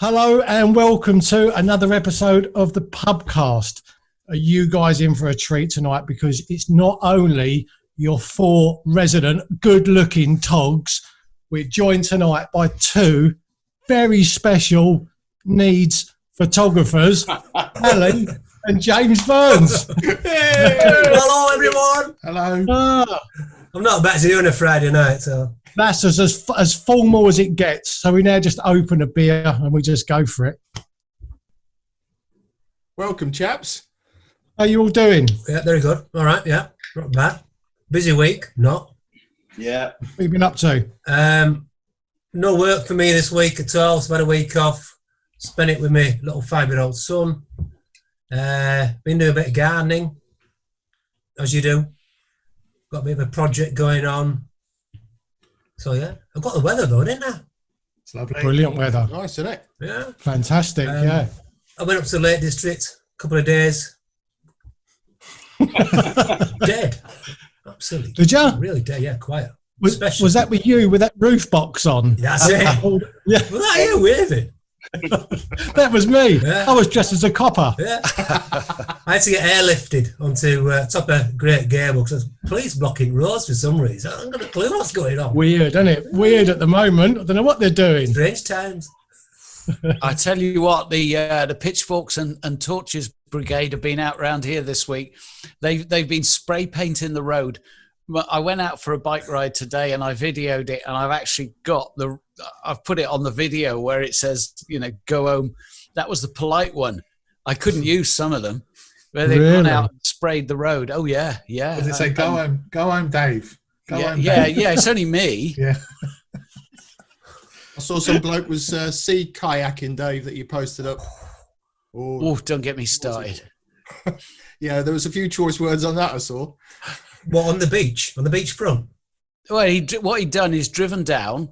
Hello and welcome to another episode of the Pubcast. Are you guys in for a treat tonight? Because it's not only your four resident good-looking togs. We're joined tonight by two very special needs photographers, Alan and James Burns. Hey! Hello, everyone. Hello. I'm not back to you on a Friday night, so... That's as formal as it gets. So we now just open a beer and we just go for it. Welcome, chaps. How are you all doing? Yeah, very good. All right, yeah, not bad. Busy week, not. Yeah. What have you been up to? No work for me this week at all. So I've had a week off. Spent it with my little 5-year-old son. Been doing a bit of gardening, as you do. Got a bit of a project going on. So yeah, I've got the weather though, didn't I? It's lovely. Brilliant weather. Nice, isn't it? Yeah. Fantastic, yeah. I went up to the Lake District a couple of days. Dead. Absolutely. Did you? Really dead, yeah, quiet. Was that with you with that roof box on? That's it. Yeah. Was that you waving? That was me. Yeah. I was dressed as a copper. Yeah. I had to get airlifted onto top of Great Gable because there's police blocking roads for some reason. I haven't got a clue what's going on. Weird, isn't it? Weird at the moment. I don't know what they're doing. Strange times. I tell you what, the pitchforks and torches brigade have been out round here this week. They've been spray painting the road. I went out for a bike ride today and I videoed it, and I've actually I've put it on the video where it says, go home. That was the polite one. I couldn't use some of them, where they've gone out and sprayed the road. Oh yeah. Does it say go home, Dave? Yeah, it's only me. Yeah. I saw some bloke was sea kayaking, Dave, that you posted up. Oh, don't get me started. Yeah, there was a few choice words on that I saw. What, on the beach? On the beach front? Well, what he'd done is driven down,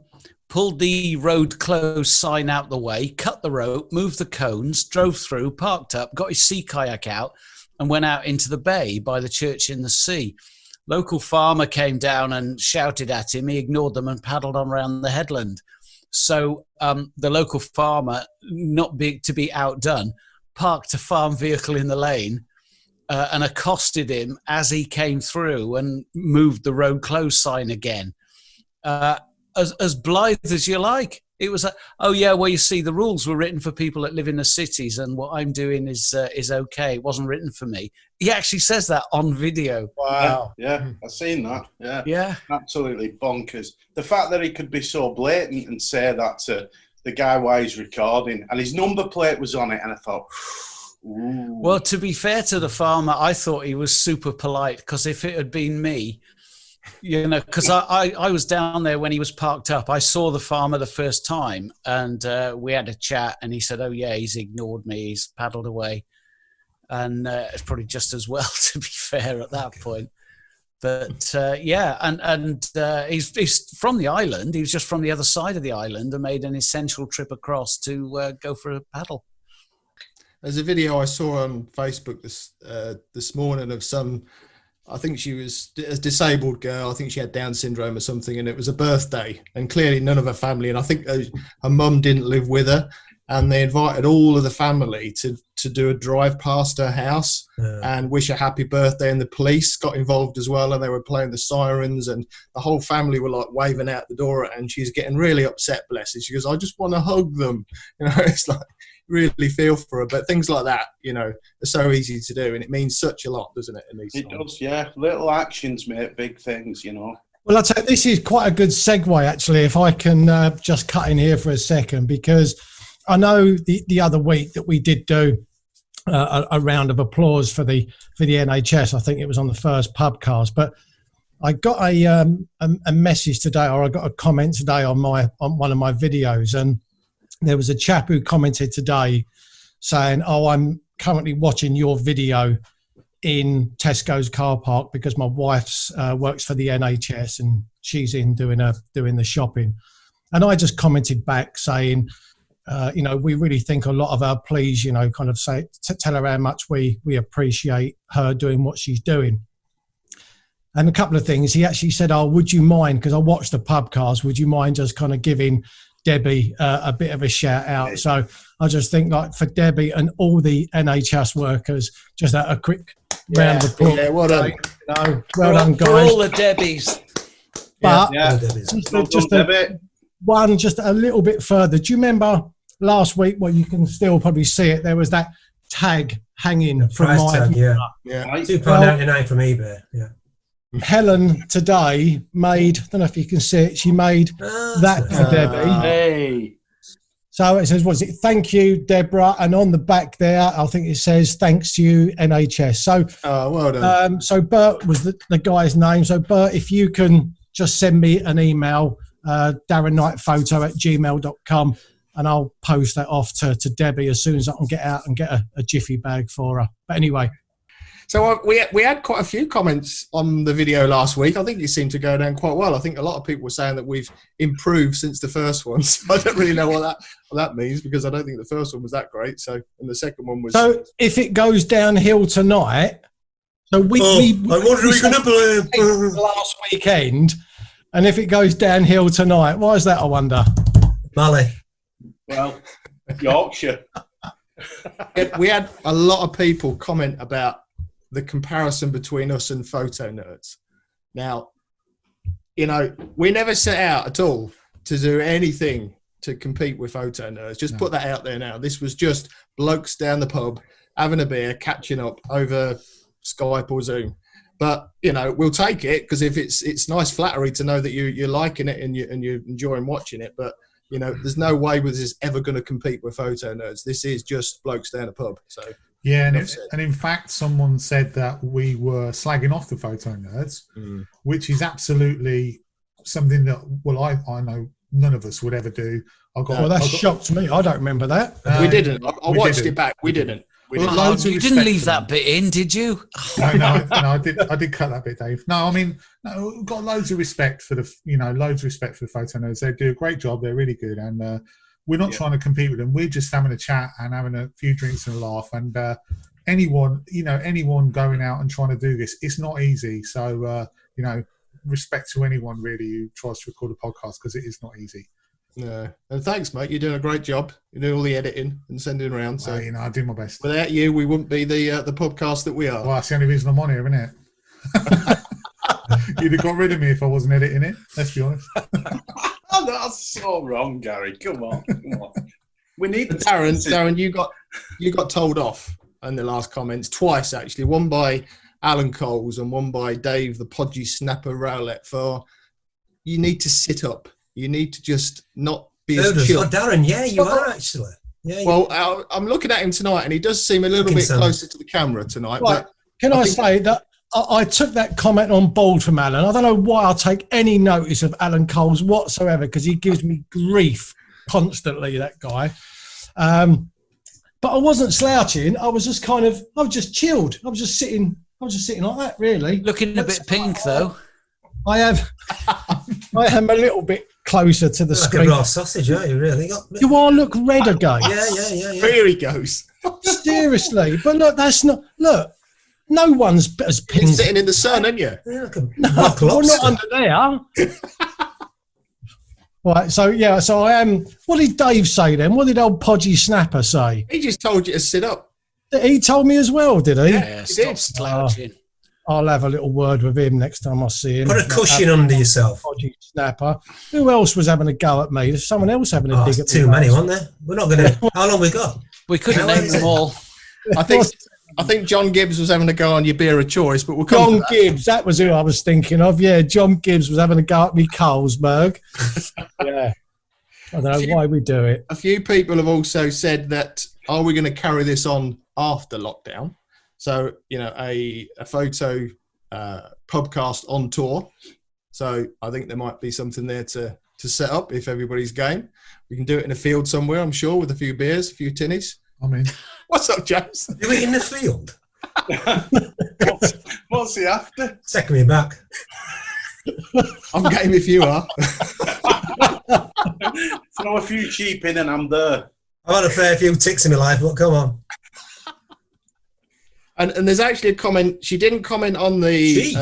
pulled the road closed sign out the way, cut the rope, moved the cones, drove through, parked up, got his sea kayak out, and went out into the bay by the church in the sea. Local farmer came down and shouted at him. He ignored them and paddled on around the headland. So the local farmer, to be outdone, parked a farm vehicle in the lane and accosted him as he came through and moved the road closed sign again. As blithe as you like. It was you see, the rules were written for people that live in the cities, and what I'm doing is okay. It wasn't written for me. He actually says that on video. Wow. Yeah, I've seen that. Yeah. Absolutely bonkers. The fact that he could be so blatant and say that to the guy while he's recording, and his number plate was on it, and I thought, ooh. Well, to be fair to the farmer, I thought he was super polite, because if it had been me, because I was down there when he was parked up. I saw the farmer the first time, and we had a chat, and he said, oh yeah, he's ignored me, he's paddled away. And it's probably just as well, to be fair, at that point. But he's from the island. He was just from the other side of the island and made an essential trip across to go for a paddle. There's a video I saw on Facebook this morning of some, I think she was a disabled girl. I think she had Down syndrome or something, and it was a birthday, and clearly none of her family, and I think her mum didn't live with her, and they invited all of the family to do a drive past her house and wish her happy birthday, and the police got involved as well, and they were playing the sirens, and the whole family were like waving out the door, and she's getting really upset, bless her. She goes, I just want to hug them. It's like, really feel for her, but things like that, are so easy to do, and it means such a lot, doesn't it? In these it does, yeah. Little actions make big things, Well, I'll tell you, this is quite a good segue, actually, if I can just cut in here for a second, because I know the other week that we did do a round of applause for the NHS. I think it was on the first Pubcast, but I got a message today, or I got a comment today on one of my videos, and there was a chap who commented today saying, I'm currently watching your video in Tesco's car park because my wife's works for the NHS and she's in doing the shopping. And I just commented back saying, we really think a lot of her, please, kind of say, tell her how much we appreciate her doing what she's doing. And a couple of things, he actually said, would you mind, because I watched the Pubcast, would you mind just kind of giving Debbie a bit of a shout out. So I just think, like, for Debbie and all the NHS workers, just a quick round of applause. Yeah, well done. Well done, guys. For all the Debbies. But just a little bit further. Do you remember last week? Well, you can still probably see it. There was that tag hanging from my tag, yeah. £2.99 from eBay. Yeah. Helen today made, I don't know if you can see it, she made that for Debbie. Hey. So it says, was it, thank you, Deborah, and on the back there, I think it says, thanks to you, NHS. So, well done. So Bert was the guy's name. So Bert, if you can just send me an email, darrenknightphoto@gmail.com, and I'll post that off to Debbie as soon as I can get out and get a jiffy bag for her. But anyway. So we had quite a few comments on the video last week. I think it seemed to go down quite well. I think a lot of people were saying that we've improved since the first one. So I don't really know what that means, because I don't think the first one was that great. So, and the second one was. So if it goes downhill tonight, so we I wonder who's going to blame last weekend, and if it goes downhill tonight, why is that? I wonder. Mally. Well, Yorkshire. We had a lot of people comment about the comparison between us and Photo Nerds. Now, we never set out at all to do anything to compete with Photo Nerds. Just put that out there now. This was just blokes down the pub, having a beer, catching up over Skype or Zoom. But, we'll take it, because if it's nice flattery to know that you're liking it and you're enjoying watching it. But, there's no way this is ever going to compete with Photo Nerds. This is just blokes down the pub. So. Yeah, and in fact, someone said that we were slagging off the Photo Nerds, which is absolutely something that, I know none of us would ever do. That shocked me. I don't remember that. We didn't. I watched it back. We didn't. You didn't leave that bit in, did you? No, I did cut that bit, Dave. No, we've got loads of respect for the Photo Nerds. They do a great job. They're really good, and we're not trying to compete with them. We're just having a chat and having a few drinks and a laugh. And anyone going out and trying to do this, it's not easy. So, respect to anyone really who tries to record a podcast, because it is not easy. No, and thanks, mate. You're doing a great job. You're doing all the editing and sending around. So I do my best. Without you, we wouldn't be the podcast that we are. Well, that's the only reason I'm on here, isn't it? You'd have got rid of me if I wasn't editing it. Let's be honest. Oh, that's so wrong, Gary. Come on. We need Darren. You got told off in the last comments twice, actually. One by Alan Coles and one by Dave, the podgy snapper Rowlett, for you need to sit up. You need to just not be as chill. Oh, Darren, yeah, you are actually. Yeah. Well, I'm looking at him tonight, and he does seem a little bit closer to the camera tonight. Right. But can I say that I took that comment on board from Alan. I don't know why I take any notice of Alan Coles whatsoever, because he gives me grief constantly, that guy. But I wasn't slouching. I was just chilled. I was just sitting like that, really. Looking a bit pink, though. I am a little bit closer to the screen. Like a raw sausage, aren't you, really? Do I look red again? Yeah. Here he goes. Seriously. But look, look, no one's as pink. You're sitting in the sun, aren't you? Yeah, well, not under there. Right, so I am. What did Dave say then? What did old Podgy Snapper say? He just told you to sit up. He told me as well, did he? Yeah, stop slouching. I'll have a little word with him next time I see him. Put a cushion under yourself. Podgy Snapper. Who else was having a go at me? There's someone else having a dig at me. Too many, weren't there? We're not going to. How long we got? We couldn't name them all. I think John Gibbs was having a go on your beer of choice, but we'll come John Gibbs, that was who I was thinking of. Yeah, John Gibbs was having a go at me, Carlsberg. Yeah. I don't know why we do it. A few people have also said that, are we going to carry this on after lockdown? So, a photo pubcast on tour. So I think there might be something there to set up if everybody's game. We can do it in a field somewhere, I'm sure, with a few beers, a few tinnies. I'm in. What's up, James? Do it in the field. What's he after? Second me back. I'm game if you are. Throw a few cheap in and I'm there. I've had a fair few ticks in my life, but come on. And there's actually a comment. She didn't comment on the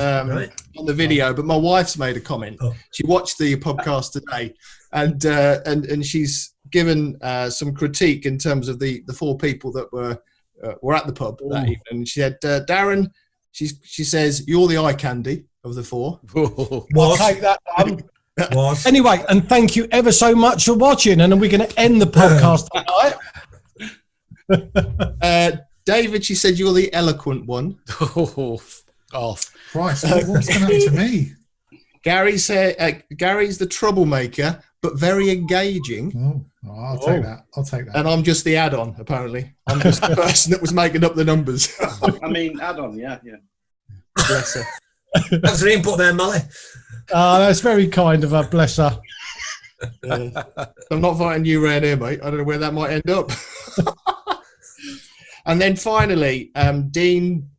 on the video, but my wife's made a comment. Oh. She watched the podcast today, and she's given some critique in terms of the 4 people that were at the pub that evening. And she said, Darren, she says, you're the eye candy of the 4. I'll take that one. Anyway, and thank you ever so much for watching. And then we're going to end the podcast tonight. David, she said, you're the eloquent one. Off. Christ, what's going to happen to me? Gary's the troublemaker, but very engaging. Oh, I'll take that. I'll take that. And I'm just the add-on, apparently. I'm just the person that was making up the numbers. I mean, add-on, yeah. Bless her. Thanks for input there, Molly. That's very kind of her, bless her. I'm not fighting you round here, mate. I don't know where that might end up. And then finally, Dean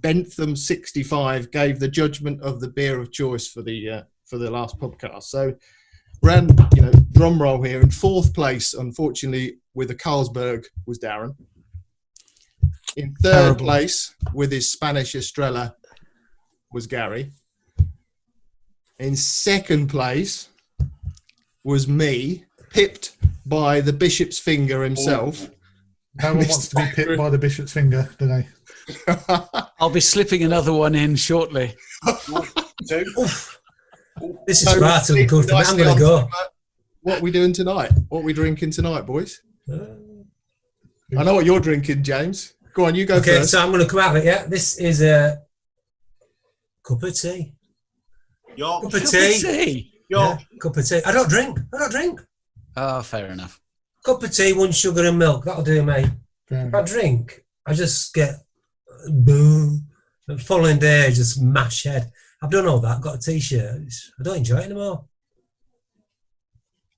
Bentham 65 gave the judgment of the beer of choice for the last podcast. So, drum roll here. In 4th place, unfortunately, with a Carlsberg was Darren. In 3rd place, with his Spanish Estrella, was Gary. In 2nd place was me, pipped by the Bishop's finger himself. No one wants to be pipped by the Bishop's finger, do they? I'll be slipping another one in shortly. This is far too uncomfortable. I'm going to go. What are we doing tonight? What are we drinking tonight, boys? I know what you're drinking, James. Go on, you go first. Okay, so I'm going to come out of it, yeah? This is a cup of tea. Cup of tea. Yeah, cup of tea. I don't drink. Oh, fair enough. Cup of tea, 1 sugar and milk. That'll do, mate. Fair If I drink, I just get boom. The following day, just mash head. I've done all that. Got a T-shirt. I don't enjoy it anymore.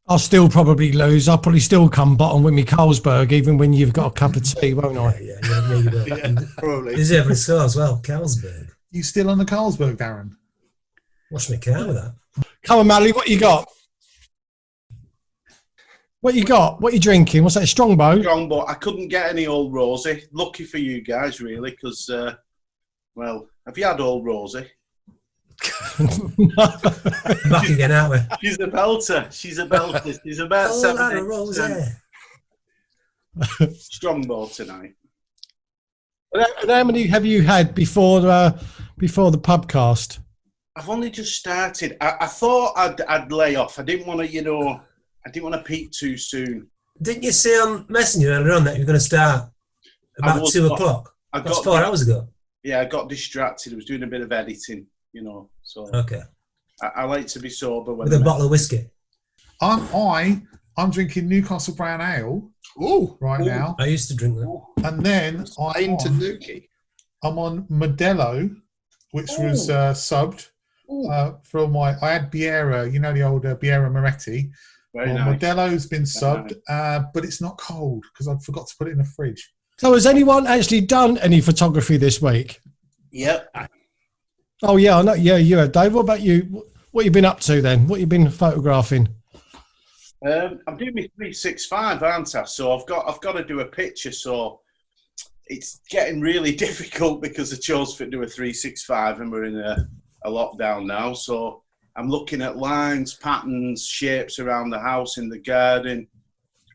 I'll still probably lose. I'll probably still come bottom with me Carlsberg, even when you've got a cup of tea, won't I? Yeah, you will. Yeah, probably. Deservedly so as well. Carlsberg. You still on the Carlsberg, Darren? Wash my car with that. Come on, Mally, what you got? What you got? What you drinking? What's that, Strongbow? Strongbow. I couldn't get any Old Rosie. Lucky for you guys, really, because, have you had Old Rosie? Back again, aren't we? She's a belter. She's about 7 Strongbow tonight. And how many have you had before the pubcast? I've only just started. I thought I'd lay off. I didn't want to peak too soon. Didn't you say on Messenger earlier on that you were going to start about 2 o'clock? That's 4 hours ago. Yeah, I got distracted. I was doing a bit of editing, so. Okay. I like to be sober. With a bottle of whiskey? I'm drinking Newcastle Brown Ale now. I used to drink that. And then I'm on Modelo, which was subbed from I had Biera, the old Biera Moretti. Nice. Modelo's been subbed, but it's not cold because I forgot to put it in the fridge. So has anyone actually done any photography this week? Yep. Oh, yeah, I know. Yeah, you have, Dave. What about you? What you been up to then? What you been photographing? I'm doing my 365, aren't I? So I've got to do a picture. So it's getting really difficult because I chose to do a 365 and we're in a lockdown now. So I'm looking at lines, patterns, shapes around the house, in the garden,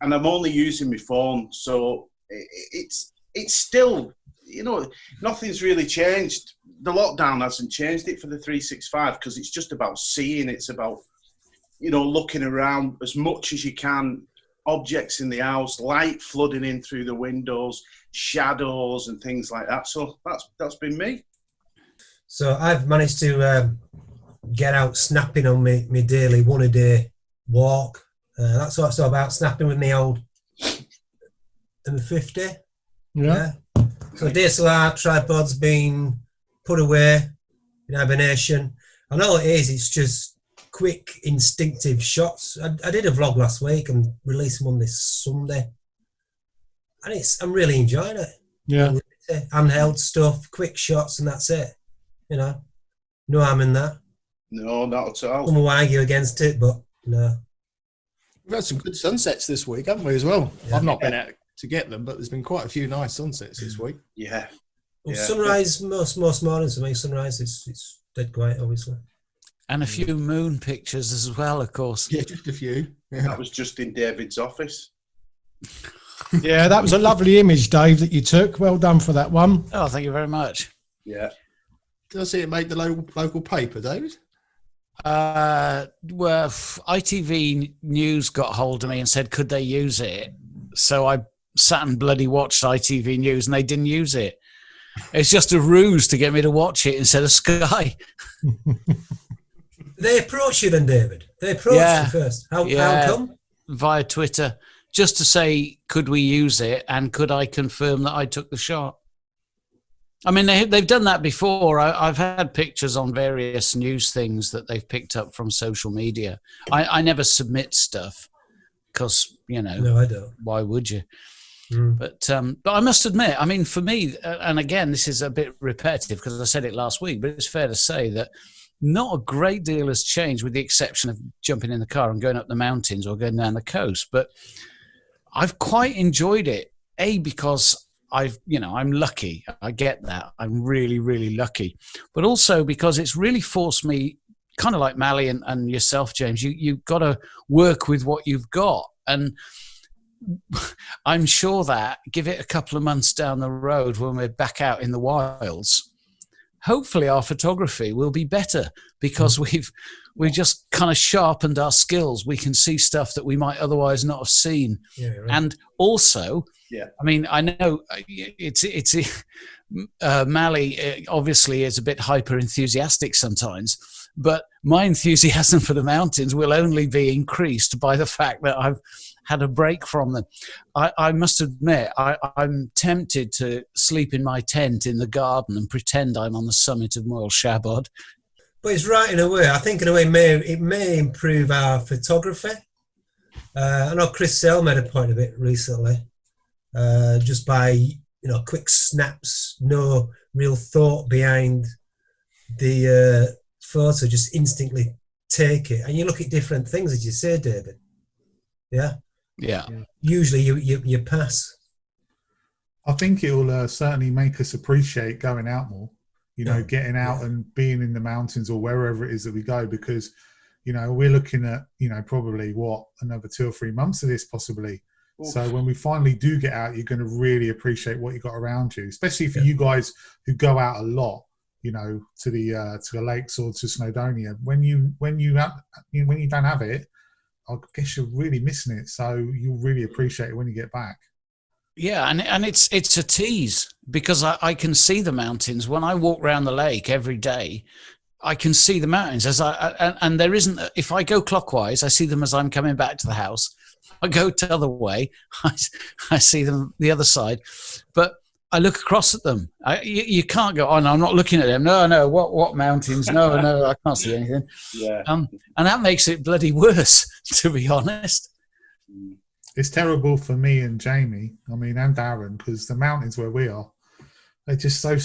and I'm only using my phone. So it's still, nothing's really changed. The lockdown hasn't changed it for the 365 because it's just about seeing. It's about, looking around as much as you can, objects in the house, light flooding in through the windows, shadows and things like that. So that's been me. So I've managed to get out snapping on me daily 1 a day walk. That's what it's all about, snapping with me old M50. Yeah. So DSLR tripod's been put away in hibernation. And all it is, it's just quick, instinctive shots. I did a vlog last week and released one this Sunday. And I'm really enjoying it. Yeah. Handheld stuff, quick shots, and that's it. No harm in that. No, not at all. Some will argue against it, but no. We've had some good sunsets this week, haven't we, as well? Yeah. I've not been out to get them, but there's been quite a few nice sunsets this week. Yeah. Well, sunrise, most mornings for me, sunrise, it's dead quiet, obviously. And a few moon pictures as well, of course. Yeah, just a few. Yeah. That was just in David's office. Yeah, that was a lovely image, Dave, that you took. Well done for that one. Oh, thank you very much. Yeah. Did I see it make the local paper, David? Well, ITV News got hold of me and said, could they use it? So I sat and bloody watched ITV News, and they didn't use it. It's just a ruse to get me to watch it instead of Sky. They approached you then, David? They approached you first? How come? Via Twitter, just to say, could we use it, and could I confirm that I took the shot? I mean, they've done that before. I've had pictures on various news things that they've picked up from social media. I never submit stuff because, No, I don't. Why would you? But I must admit, I mean, for me, and again, this is a bit repetitive because I said it last week, but it's fair to say that not a great deal has changed with the exception of jumping in the car and going up the mountains or going down the coast. But I've quite enjoyed it, because I'm lucky. I get that. I'm really, really lucky. But also because it's really forced me, kind of like Mally and yourself, James, you've got to work with what you've got. And I'm sure that give it a couple of months down the road when we're back out in the wilds, hopefully our photography will be better because we've just kind of sharpened our skills. We can see stuff that we might otherwise not have seen. Yeah, right. And also, I mean, I know it's Mally obviously is a bit hyper enthusiastic sometimes, but my enthusiasm for the mountains will only be increased by the fact that I've had a break from them. I must admit, I'm tempted to sleep in my tent in the garden and pretend I'm on the summit of Moyle Shabod. But it's right in a way. I think in a way it may improve our photography. I know Chris Sale made a point of it recently. Just by quick snaps, no real thought behind the photo, just instinctively take it, and you look at different things, as you say, David. Yeah. Usually you pass. I think it will certainly make us appreciate going out more. Getting out and being in the mountains or wherever it is that we go, because we're looking at probably another 2 or 3 months of this possibly. So when we finally do get out, you're going to really appreciate what you got around you, especially for you guys who go out a lot, to the lakes or to Snowdonia. When you don't have it, I guess you're really missing it. So you'll really appreciate it when you get back. Yeah, and it's a tease because I can see the mountains when I walk around the lake every day. I can see the mountains and there isn't. If I go clockwise, I see them as I'm coming back to the house. I go the other way, I see them the other side, but I look across at them. You can't go, oh no, I'm not looking at them. No, what mountains? No, I can't see anything. Yeah. And that makes it bloody worse, to be honest. It's terrible for me and Jamie, and Darren, because the mountains where we are, they're just so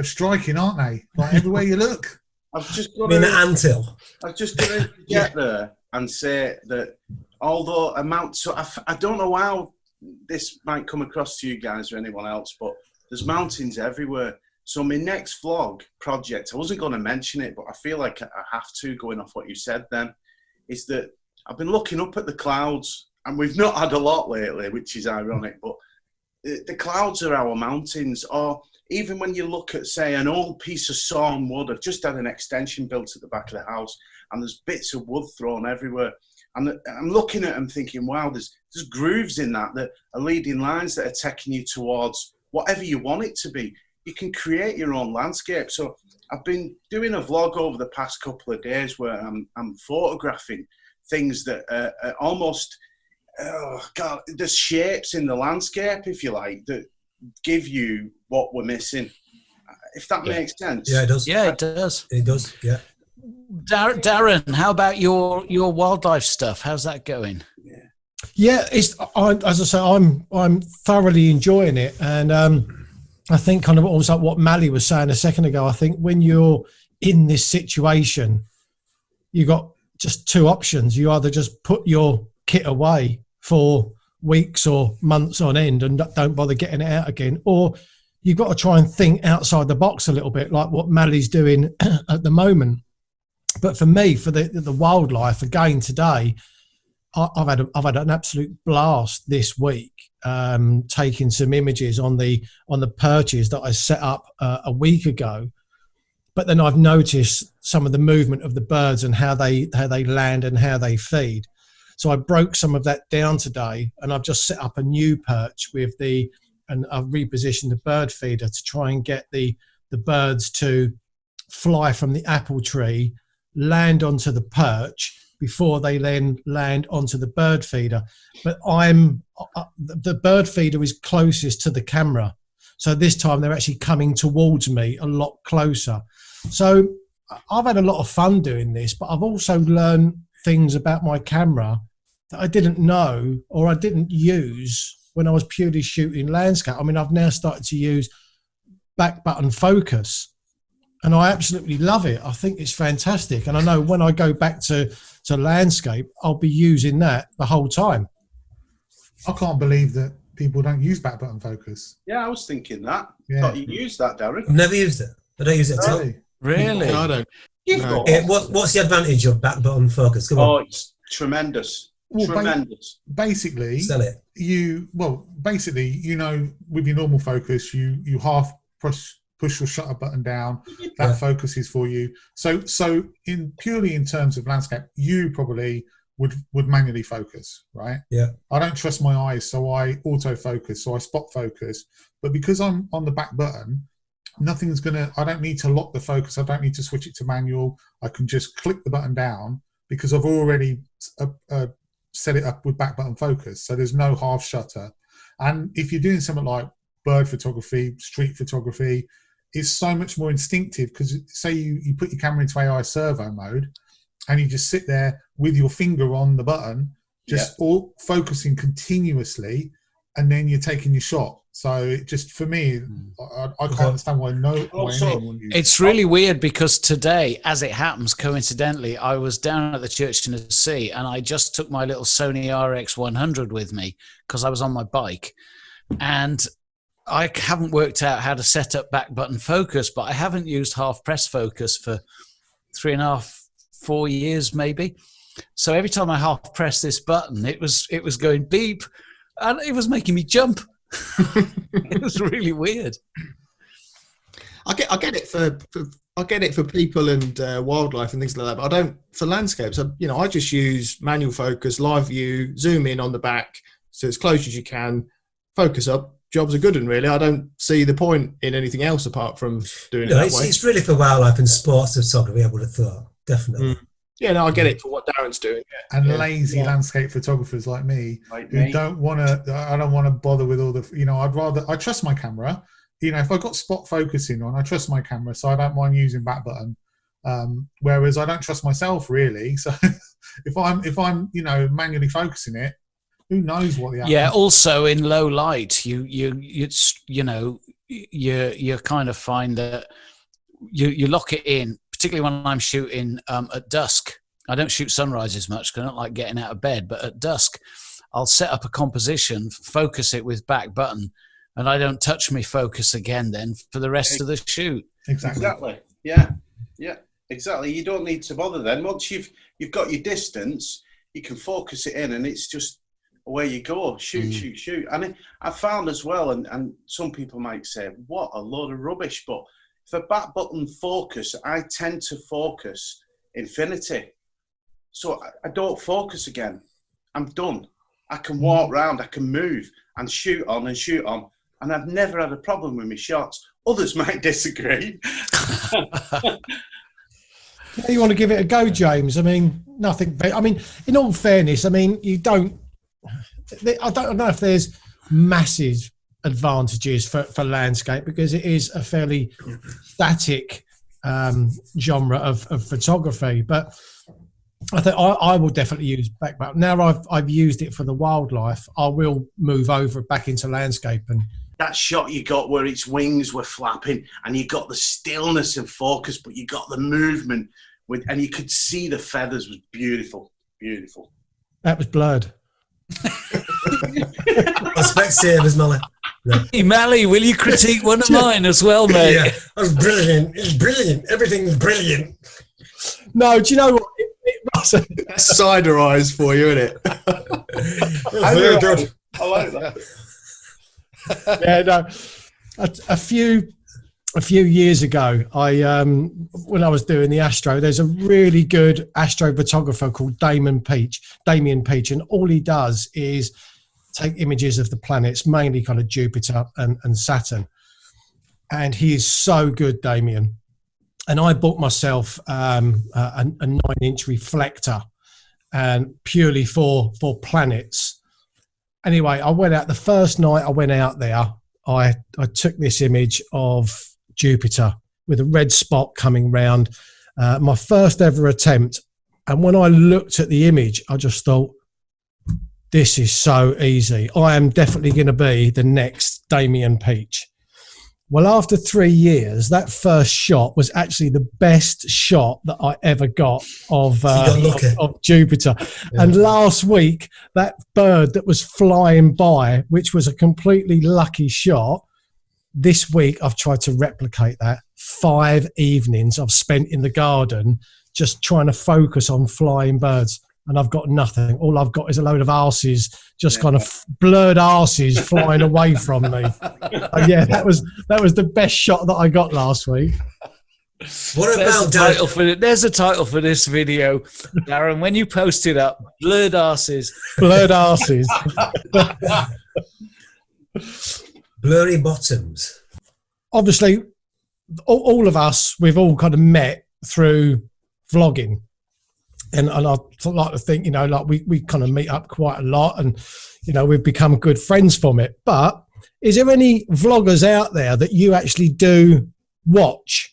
striking, aren't they? Like everywhere you look. I've just got the anthill. I've just got to get there and say that although I don't know how this might come across to you guys or anyone else, but there's mountains everywhere. So my next vlog project, I wasn't going to mention it, but I feel like I have to, going off what you said then, is that I've been looking up at the clouds, and we've not had a lot lately, which is ironic, but the clouds are our mountains. Or even when you look at, say, an old piece of sawn wood, I've just had an extension built at the back of the house, and there's bits of wood thrown everywhere. And I'm looking at them thinking, wow, there's grooves in that are leading lines that are taking you towards whatever you want it to be. You can create your own landscape. So I've been doing a vlog over the past couple of days where I'm photographing things that are almost, there's shapes in the landscape, if you like, that give you what we're missing. If that makes sense. Yeah, it does. Yeah, it does. It does, yeah. Darren, how about your wildlife stuff? How's that going? Yeah, as I say, I'm thoroughly enjoying it, and I think kind of almost like what Mally was saying a second ago. I think when you're in this situation, you got just two options. You either just put your kit away for weeks or months on end and don't bother getting it out again, or you've got to try and think outside the box a little bit, like what Mally's doing at the moment. But for me, for the wildlife, again today, I've had an absolute blast this week, taking some images on the perches that I set up a week ago. But then I've noticed some of the movement of the birds and how they land and how they feed. So I broke some of that down today, and I've just set up a new perch and I've repositioned the bird feeder to try and get the birds to fly from the apple tree, land onto the perch before they then land onto the bird feeder. But the bird feeder is closest to the camera. So this time they're actually coming towards me a lot closer. So I've had a lot of fun doing this, but I've also learned things about my camera that I didn't know or I didn't use when I was purely shooting landscape. I mean, I've now started to use back button focus, and I absolutely love it. I think it's fantastic. And I know when I go back to landscape, I'll be using that the whole time. I can't believe that people don't use back button focus. Yeah, I was thinking that. Yeah. Thought you used that, Darren. I've never used it. I don't use it at all. Really? No, I don't. No. What's the advantage of back button focus? Come on. It's tremendous. Well, Tremendous. Basically, Sell it. with your normal focus, you half push your shutter button down. That focuses for you. So purely in terms of landscape, you probably would manually focus, right? Yeah. I don't trust my eyes, so I autofocus, so I spot focus. But because I'm on the back button, I don't need to lock the focus. I don't need to switch it to manual. I can just click the button down because I've already set it up with back button focus. So there's no half shutter. And if you're doing something like bird photography, street photography, it's so much more instinctive, because say you put your camera into AI servo mode and you just sit there with your finger on the button, all focusing continuously, and then you're taking your shot. So it just, for me, I can't understand why anyone uses it. It's really weird, because today, as it happens, coincidentally, I was down at the Church in the Sea, and I just took my little Sony RX100 with me because I was on my bike. And I haven't worked out how to set up back button focus, but I haven't used half press focus for 3.5-4 years maybe. So every time I half press this button, it was going beep, and it was making me jump. It was really weird. I get it for people and wildlife and things like that, but I don't for landscapes. I just use manual focus, live view, zoom in on the back, so as close as you can, focus up. Jobs are good, and really, I don't see the point in anything else apart from doing it that way. It's really for wildlife and sports photography, I would have thought, definitely. Yeah, no, I get it for what Darren's doing. Yeah. And lazy landscape photographers like me, who don't want to. I don't want to bother with all the. I trust my camera. If I got spot focusing on, I trust my camera, so I don't mind using back button. Whereas I don't trust myself really. So if I'm manually focusing it, who knows what the outcome is. Also in low light, you kind of find that you lock it in. Particularly when I'm shooting at dusk. I don't shoot sunrises much because I don't like getting out of bed, but at dusk I'll set up a composition, focus it with back button, and I don't touch my focus again then for the rest of the shoot. Exactly. Yeah, exactly. You don't need to bother then. Once you've got your distance, you can focus it in, and it's just away you go. Shoot. And I found as well, and some people might say, what a load of rubbish, but for back button focus, I tend to focus infinity. So I don't focus again. I'm done. I can walk around, I can move and shoot on. And I've never had a problem with my shots. Others might disagree. You want to give it a go, James? I mean, nothing. I mean, in all fairness, I mean, I don't know if there's massive advantages for landscape, because it is a fairly static genre of photography. But I think I will definitely use back button. Now I've used it for the wildlife, I will move over back into landscape. And that shot you got where its wings were flapping and you got the stillness and focus, but you got the movement and you could see the feathers, was beautiful. That was blurred. Specsavers, Molly. No. Hey, Mally, will you critique one of mine as well, mate? Yeah, that was brilliant. It's brilliant. Everything's brilliant. No, do you know what? That's cider eyes for you, isn't it? Very good. I like that. Yeah, no. A few years ago, when I was doing the astro, there's a really good astrophotographer called Damien Peach, and all he does is take images of the planets, mainly kind of Jupiter and Saturn. And he is so good, Damien. And I bought myself a 9-inch reflector, and purely for planets. Anyway, I went out the first night I went out there. I took this image of Jupiter with a red spot coming round, my first ever attempt. And when I looked at the image, I just thought, this is so easy. I am definitely going to be the next Damien Peach. Well, after 3 years, that first shot was actually the best shot that I ever got of Jupiter. Yeah. And last week, that bird that was flying by, which was a completely lucky shot, this week I've tried to replicate that. 5 evenings I've spent in the garden just trying to focus on flying birds. And I've got nothing. All I've got is a load of arses, just kind of blurred arses flying away from me. Yeah, that was the best shot that I got last week. What about there's a title for this video, Darren. When you post it up, blurred arses. Blurred arses. Blurry bottoms. Obviously, all of us, we've all kind of met through vlogging. And I like to think, like we kind of meet up quite a lot, and, we've become good friends from it. But is there any vloggers out there that you actually do watch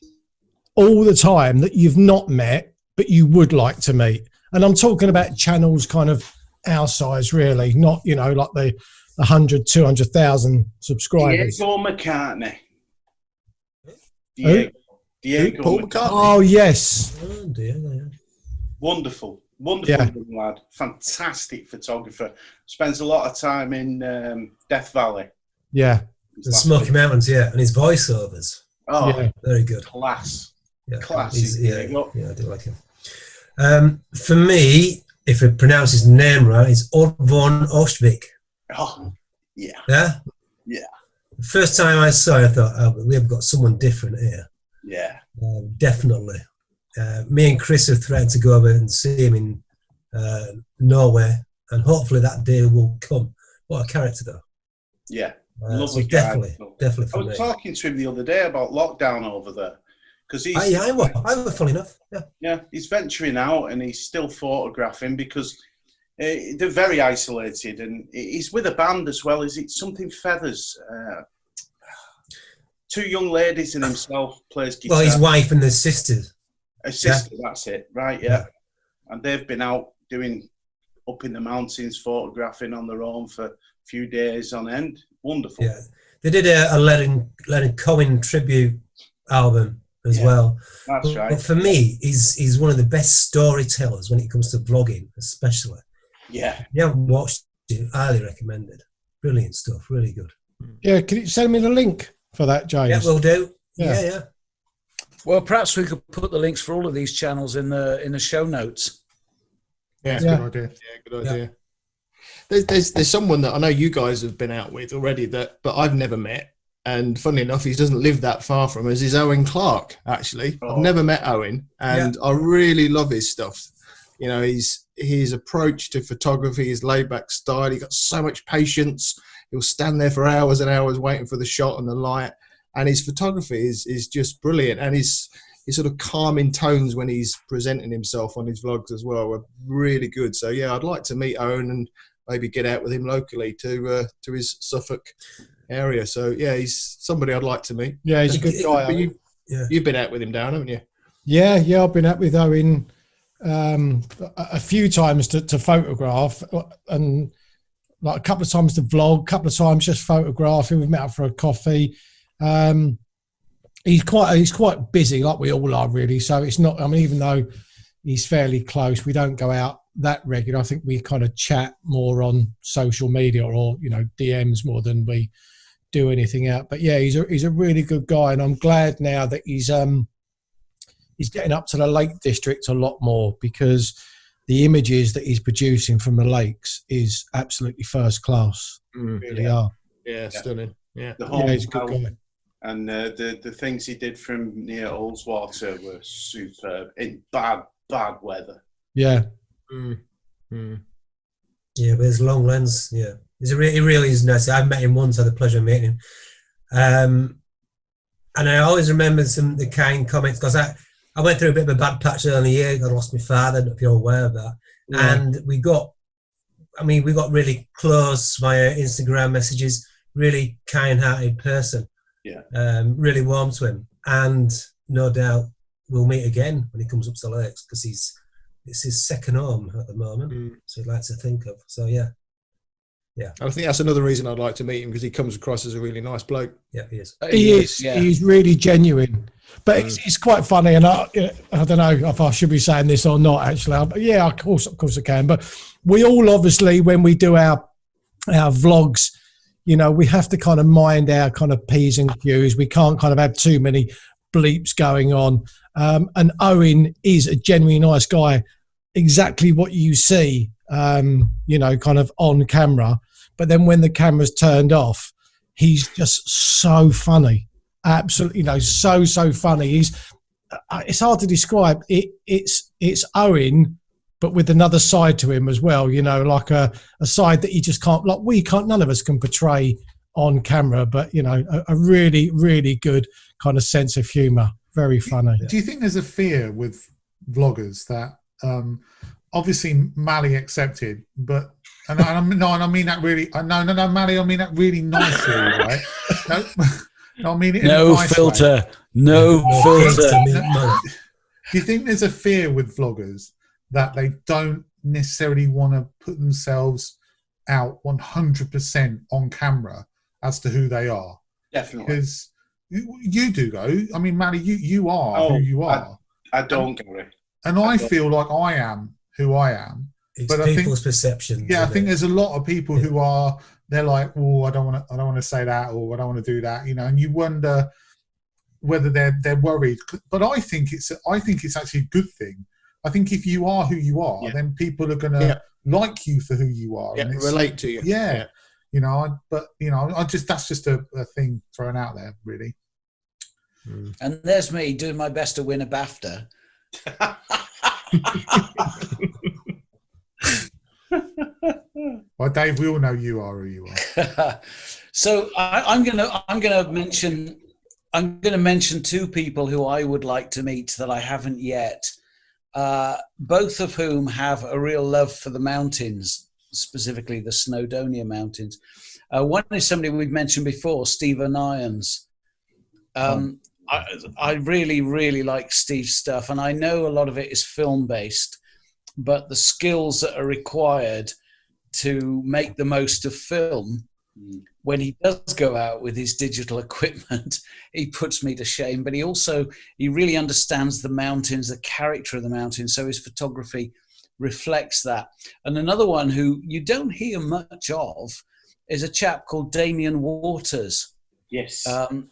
all the time that you've not met, but you would like to meet? And I'm talking about channels kind of our size, really, not, like the 100, 200,000 subscribers. Diego McCartney. Diego Paul McCartney. Oh, yes. Oh, dear. Wonderful young lad. Fantastic photographer. Spends a lot of time in Death Valley. Yeah. The Smoky Mountains, yeah. And his voiceovers. Oh, yeah. Very good. Class. Yeah. Class. Yeah, I do like him. For me, if I pronounce his name right, it's Odd von Ostvik. Oh, yeah. Yeah? Yeah. The first time I saw it, I thought, we have got someone different here. Yeah. Definitely. Me and Chris have threatened to go over and see him in Norway, and hopefully that day will come. What a character, though. Yeah, lovely guy. Definitely. I was talking to him the other day about lockdown over there, because he's. I was funny enough. Yeah, he's venturing out and he's still photographing because they're very isolated, and he's with a band as well. Is it something Feathers? 2 young ladies and himself plays guitar. Well, his wife and his sisters. A sister, that's it, right? Yeah. And they've been out doing up in the mountains, photographing on their own for a few days on end. Wonderful. Yeah, they did a Leonard Cohen tribute album as well. That's right. But for me, he's one of the best storytellers when it comes to vlogging, especially. Yeah. If you haven't watched it, highly recommended. Brilliant stuff, really good. Yeah, can you send me the link for that, James? Yeah, we'll do. Yeah. Well, perhaps we could put the links for all of these channels in the show notes. Yeah, good idea. Yeah, good idea. There's someone that I know you guys have been out with already but I've never met. And funnily enough, he doesn't live that far from us. Is Owen Clark, actually. I've never met Owen, and I really love his stuff. His approach to photography, his laid-back style. He's got so much patience. He'll stand there for hours and hours waiting for the shot and the light. And his photography is just brilliant. And his sort of calming tones when he's presenting himself on his vlogs as well are really good. So, yeah, I'd like to meet Owen and maybe get out with him locally to his Suffolk area. So, yeah, he's somebody I'd like to meet. Yeah, he's a good guy. You've been out with him, Darren, haven't you? Yeah, I've been out with Owen a few times to photograph, and like a couple of times to vlog, a couple of times just photographing. We've met up for a coffee. He's quite busy, like we all are, really. So it's not. I mean, even though he's fairly close, we don't go out that regular. I think we kind of chat more on social media or DMs more than we do anything out. But yeah, he's a really good guy, and I'm glad now that he's he's getting up to the Lake District a lot more, because the images that he's producing from the lakes is absolutely first class. Really are. Yeah, stunning. Yeah, he's a good guy. And the things he did from near Ullswater were superb in bad weather. Yeah. Yeah, with his long lens, yeah. He really is nice. I've met him once, had the pleasure of meeting him. And I always remember some of the kind comments, because I went through a bit of a bad patch early in the year. I lost my father, I don't know if you're aware of that. Yeah. And we got really close via Instagram messages, really kind-hearted person. Yeah. Really warm to him. And no doubt we'll meet again when he comes up to the Lakes, because it's his second home at the moment. So he'd like to think of. So, yeah. I think that's another reason I'd like to meet him, because he comes across as a really nice bloke. Yeah, he is. He is. Yeah. He's really genuine. But it's quite funny, and I don't know if I should be saying this or not, actually. Yeah, of course I can. But we all, obviously, when we do our vlogs, you know, we have to kind of mind our kind of P's and Q's. We can't kind of have too many bleeps going on. And Owen is a genuinely nice guy, exactly what you see, you know, kind of on camera. But then when the camera's turned off, he's just so funny. Absolutely, you know, so funny. It's hard to describe. It's Owen, but with another side to him as well, you know, like a side that you just can't, none of us can portray on camera, but, you know, a really, really good kind of sense of humour. Very funny. Do you think there's a fear with vloggers that, obviously Mally accepted, but, and I mean that really, no, Mally, I mean that really nicely, right? No, I mean it in a nice filter. Way. No filter. Do you think there's a fear with vloggers that they don't necessarily want to put themselves out 100% on camera as to who they are? Definitely. Because you do, though. I mean, Mally, you are who you are. I don't, Gary. And I feel like I am who I am. It's people's perceptions. Yeah, I think there's a lot of people who are. They're like, oh, I don't want to say that, or I don't want to do that, you know. And you wonder whether they're worried. But I think it's actually a good thing. I think if you are who you are, then people are going to like you for who you are, and relate to you. Yeah, you know. But you know, that's just a thing thrown out there, really. And there's me doing my best to win a BAFTA. Well, Dave, we all know you are who you are. So I'm gonna mention two people who I would like to meet that I haven't yet. Both of whom have a real love for the mountains, specifically the Snowdonia Mountains. One is somebody we've mentioned before, Stephen Irons. I really, really like Steve's stuff, and I know a lot of it is film-based, but the skills that are required to make the most of film, when he does go out with his digital equipment, he puts me to shame. But he really understands the mountains, the character of the mountains, so his photography reflects that. And another one who you don't hear much of is a chap called Damien Waters. Yes.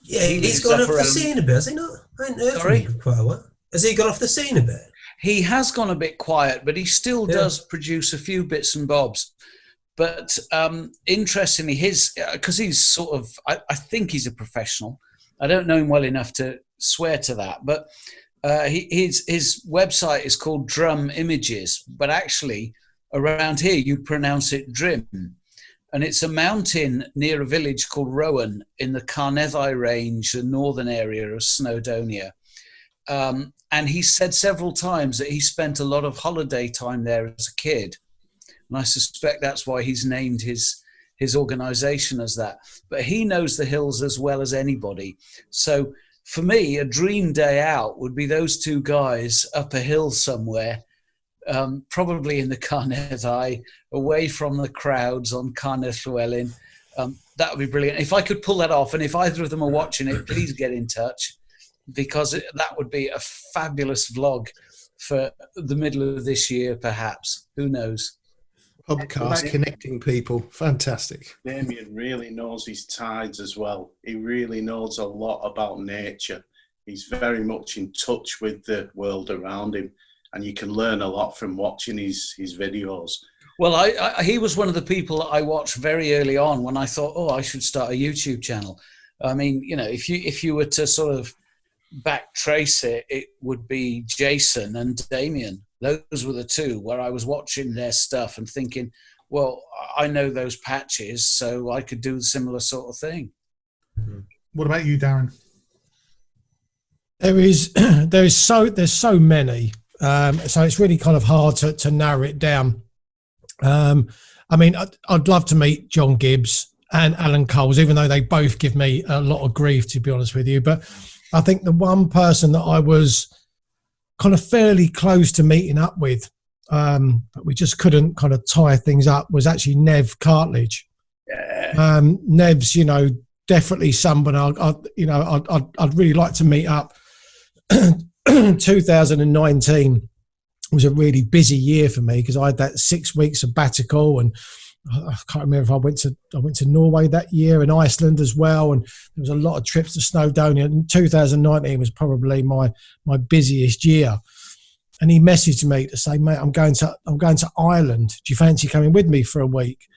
He's gone off the scene a bit, has he not? I ain't heard from him for quite a while. Has he gone off the scene a bit? He has gone a bit quiet, but he still does produce a few bits and bobs. But interestingly, because he's sort of, I think he's a professional. I don't know him well enough to swear to that, but his website is called Drum Images, but actually around here you pronounce it Drim. And it's a mountain near a village called Rowan in the Carnethi Range, the northern area of Snowdonia. And he said several times that he spent a lot of holiday time there as a kid. And I suspect that's why he's named his organization as that. But he knows the hills as well as anybody. So for me, a dream day out would be those two guys up a hill somewhere, probably in the Carnethi, away from the crowds on Carneth Llewellyn. That would be brilliant. If I could pull that off, and if either of them are watching it, please get in touch, because that would be a fabulous vlog for the middle of this year, perhaps. Who knows? Pubcast, connecting people. Fantastic. Damien really knows his tides as well. He really knows a lot about nature. He's very much in touch with the world around him, and you can learn a lot from watching his videos. Well, he was one of the people that I watched very early on when I thought, oh, I should start a YouTube channel. I mean, you know, if you were to sort of backtrace it, it would be Jason and Damien. Those were the two where I was watching their stuff and thinking, well, I know those patches, so I could do a similar sort of thing. What about you, Darren? There's so many, so it's really kind of hard to narrow it down. I mean, I'd love to meet John Gibbs and Alan Coles, even though they both give me a lot of grief, to be honest with you. But I think the one person that I was kind of fairly close to meeting up with, but we just couldn't kind of tie things up, was actually Nev Cartledge. Yeah. Nev's, you know, definitely someone I'd really like to meet up. 2019 was a really busy year for me because I had that 6 week sabbatical, and I can't remember if I went to Norway that year and Iceland as well, and there was a lot of trips to Snowdonia. And 2019 was probably my busiest year. And he messaged me to say, mate, I'm going to Ireland. Do you fancy coming with me for a week?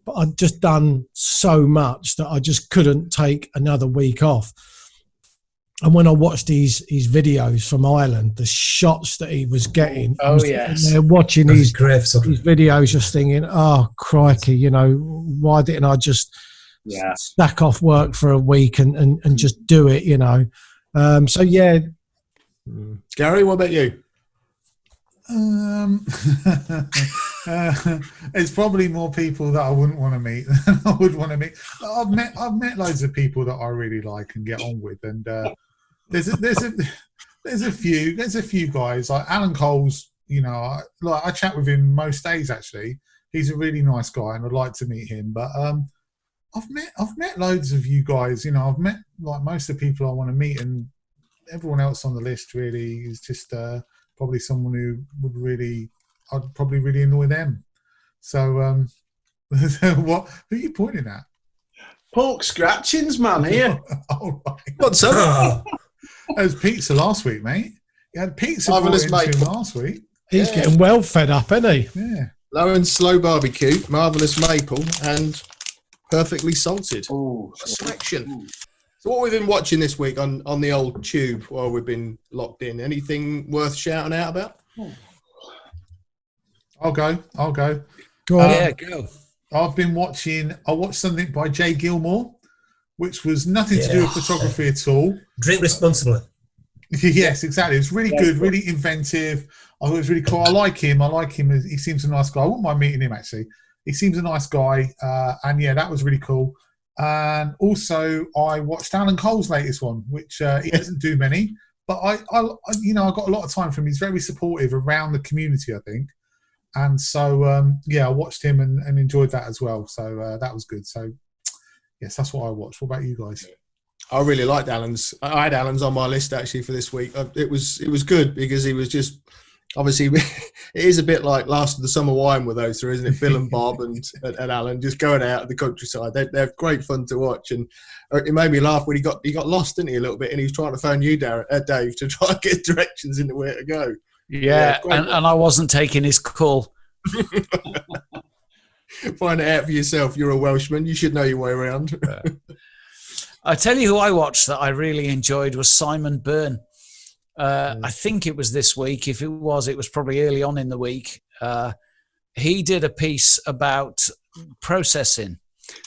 But I'd just done so much that I just couldn't take another week off. And when I watched his videos from Ireland, the shots that he was getting, they're watching his videos, just thinking, oh, crikey, you know, why didn't I just stack off work for a week and just do it, you know? So, yeah. Gary, what about you? It's probably more people that I wouldn't want to meet than I would want to meet. I've met loads of people that I really like and get on with, and there's a few guys like Alan Coles. You know, I chat with him most days. Actually, he's a really nice guy, and I'd like to meet him. But I've met loads of you guys. You know, I've met like most of the people I want to meet, and everyone else on the list really is just probably someone who I'd probably really annoy them. So, who are you pointing at? Pork scratchings, man, here. Oh, right. What's up? It was pizza last week, mate. You had pizza last week. He's getting well fed up, isn't he? Yeah. Low and slow barbecue, marvellous maple, and perfectly salted. Oh, selection. Ooh. So what we've been watching this week on the old tube while we've been locked in, anything worth shouting out about? I'll go. Go on. Yeah, go. I watched something by Jay Gilmore, which was nothing to do with photography at all. Drink responsibly. Yes, exactly. It's really good, really inventive. I thought it was really cool. I like him. He seems a nice guy. I wouldn't mind meeting him, actually. He seems a nice guy. And yeah, that was really cool. And also, I watched Alan Cole's latest one, which he doesn't do many, but I got a lot of time from him. He's very supportive around the community, I think. And so, I watched him and enjoyed that as well. So that was good. So, yes, that's what I watched. What about you guys? I really liked Alan's. I had Alan's on my list actually for this week. It was good because he was just obviously it is a bit like Last of the Summer Wine with those three, isn't it? Bill and Bob and Alan just going out of the countryside. They're great fun to watch, and it made me laugh when he got lost, didn't he, a little bit, and he was trying to phone you, Dave, to try and get directions into where to go. Yeah, and I wasn't taking his call. Find it out for yourself. You're a Welshman. You should know your way around. I tell you who I watched that I really enjoyed was Simon Byrne. I think it was this week. If it was probably early on in the week. He did a piece about processing.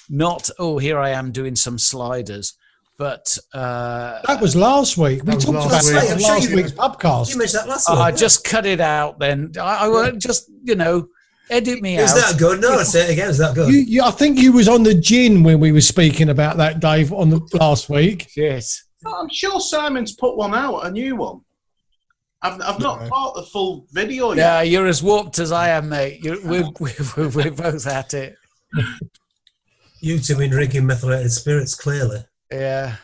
Not, here I am doing some sliders. But that was last week. We talked about last week's Pubcast. You mentioned that last week. I just cut it out then. I won't just, edit me out. Is that good? No, say it again. Is that good? I think you was on the gin when we were speaking about that, Dave, on the last week. Yes. I'm sure Simon's put one out, a new one. I've not bought the full video yet. Yeah, you're as warped as I am, mate. We're both at it. You two been drinking methylated spirits, clearly. Yeah.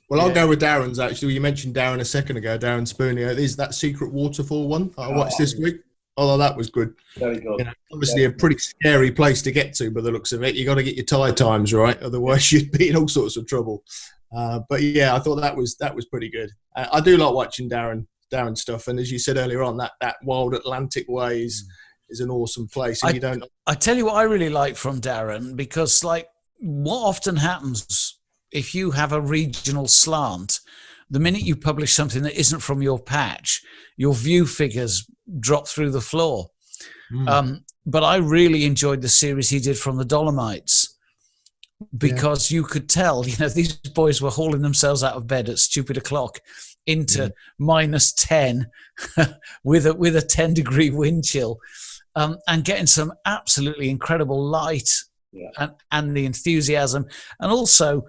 Well, I'll go with Darren's, actually. You mentioned Darren a second ago, Darren Spooner. It is that Secret Waterfall one I watched this week. Although that was good. Very good. Obviously a pretty scary place to get to by the looks of it. You got to get your tide times right, otherwise you'd be in all sorts of trouble. But yeah, I thought that was pretty good. I do like watching Darren stuff, and as you said earlier on, that wild Atlantic way is an awesome place. And I tell you what I really like from Darren, because like what often happens if you have a regional slant, the minute you publish something that isn't from your patch, your view figures drop through the floor. But I really enjoyed the series he did from the Dolomites, because you could tell, these boys were hauling themselves out of bed at stupid o'clock into -10 with a 10-degree wind chill, and getting some absolutely incredible light and the enthusiasm, and also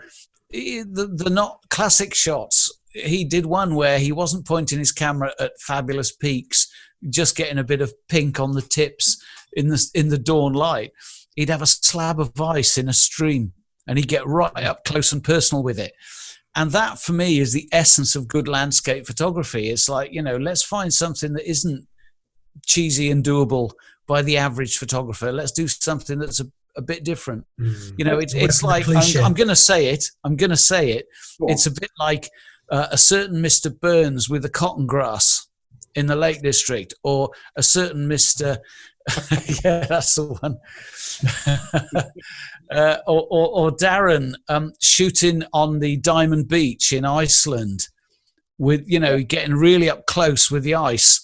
the not classic shots. He did one where he wasn't pointing his camera at fabulous peaks, just getting a bit of pink on the tips in the dawn light. He'd have a slab of ice in a stream, and he'd get right up close and personal with it. And that, for me, is the essence of good landscape photography. It's like, let's find something that isn't cheesy and doable by the average photographer. Let's do something that's a bit different. It's like, I'm going to say it. It's a bit like a certain Mr. Burns with the cotton grass in the Lake District, or a certain Mr. yeah, that's the one. or Darren shooting on the Diamond Beach in Iceland with, getting really up close with the ice.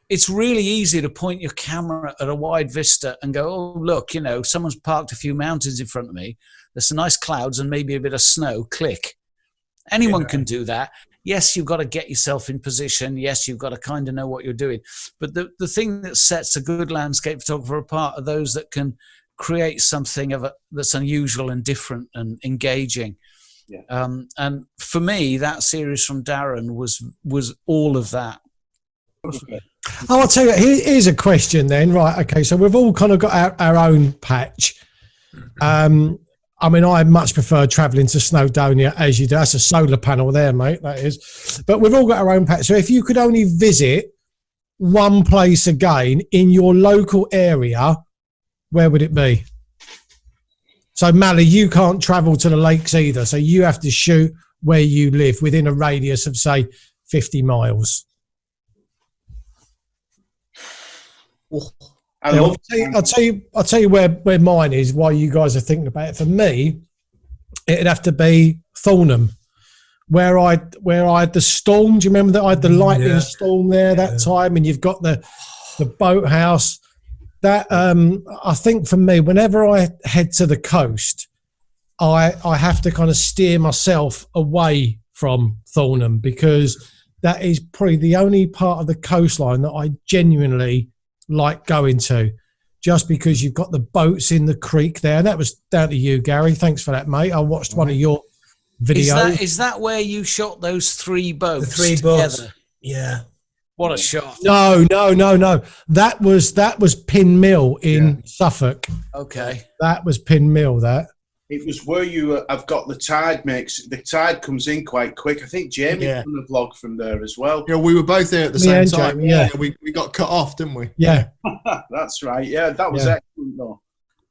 It's really easy to point your camera at a wide vista and go, oh, look, someone's parked a few mountains in front of me. There's some nice clouds and maybe a bit of snow. Click. Anyone can do that. Yes, you've got to get yourself in position. Yes, you've got to kind of know what you're doing. But the thing that sets a good landscape photographer apart are those that can create something that's unusual and different and engaging. Yeah. And for me, that series from Darren was all of that. Okay. Oh, I'll tell you, here's a question then. Right, okay, so we've all kind of got our own patch. I much prefer travelling to Snowdonia, as you do. That's a solar panel there, mate, that is. But we've all got our own patch. So if you could only visit one place again in your local area, where would it be? So, Mally, you can't travel to the lakes either. So you have to shoot where you live within a radius of, say, 50 miles. I'll tell you where mine is, while you guys are thinking about it. For me, it'd have to be Thornham, where I had the storm. Do you remember that I had the lightning storm there that time? And you've got the boathouse. That I think for me, whenever I head to the coast, I have to kind of steer myself away from Thornham, because that is probably the only part of the coastline that I genuinely like going to, just because you've got the boats in the creek there. And that was down to you, Gary. Thanks for that, mate. I watched one of your videos. Is that where you shot those 3 boats? The 3 boats. Together? Yeah. What a shot. No. That was Pin Mill in Suffolk. Okay. That was Pin Mill, that. It was where I've got the tide the tide comes in quite quick. I think Jamie done a vlog from there as well. Yeah, we were both there at the same time. Jamie, we got cut off, didn't we? Yeah. That's right. Yeah, that was excellent though.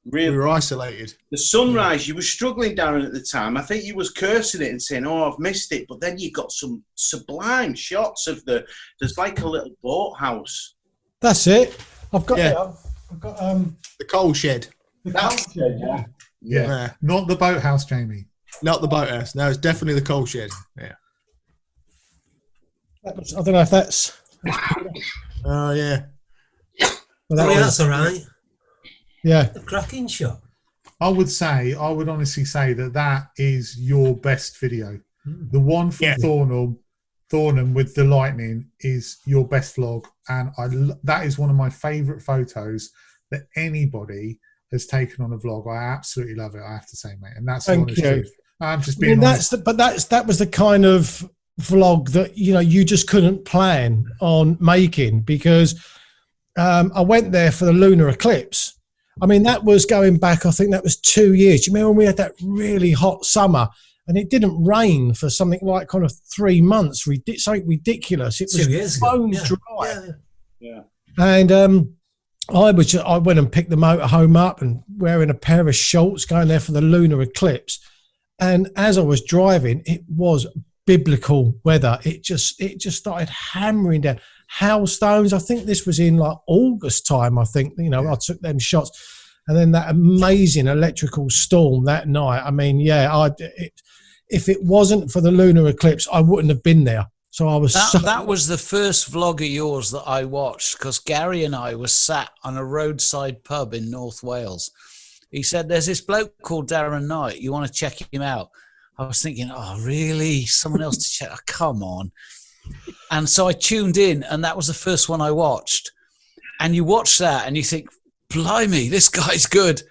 Really. We were isolated. The sunrise, you were struggling, Darren, at the time. I think you was cursing it and saying, oh, I've missed it. But then you got some sublime shots of there's like a little boathouse. That's it. I've got the coal shed. The coal shed, Yeah. Not the boathouse, Jamie. Not the boathouse. No, it's definitely the coal shed. Yeah. I don't know if that's. Oh, yeah. Well, that's all right. Yeah. A cracking shot. I would honestly say that is your best video. The one from Thornham with the lightning is your best vlog. And that is one of my favourite photos that anybody has taken on a vlog. I absolutely love it, I have to say, mate. And that's Thank you. Truth. I'm just being honest. That was the kind of vlog that you just couldn't plan on making, because I went there for the lunar eclipse. I mean, that was going back, I think that was 2 years. Do you remember when we had that really hot summer and it didn't rain for something like kind of 3 months? Something ridiculous. It was 2 years ago. bone dry. Yeah. And I went and picked the motorhome up and wearing a pair of shorts, going there for the lunar eclipse. And as I was driving, it was biblical weather. It just started hammering down. Hailstones. I think this was in like August time. I think, you know, I took them shots, and then that amazing electrical storm that night. I mean, yeah, if it wasn't for the lunar eclipse, I wouldn't have been there. So I was. That was the first vlog of yours that I watched, because Gary and I were sat on a roadside pub in North Wales. He said, "There's this bloke called Darren Knight. You want to check him out?" I was thinking, "Oh, really? Someone else to check? Oh, come on!" And so I tuned in, and that was the first one I watched. And you watch that, and you think, "Blimey, this guy's good."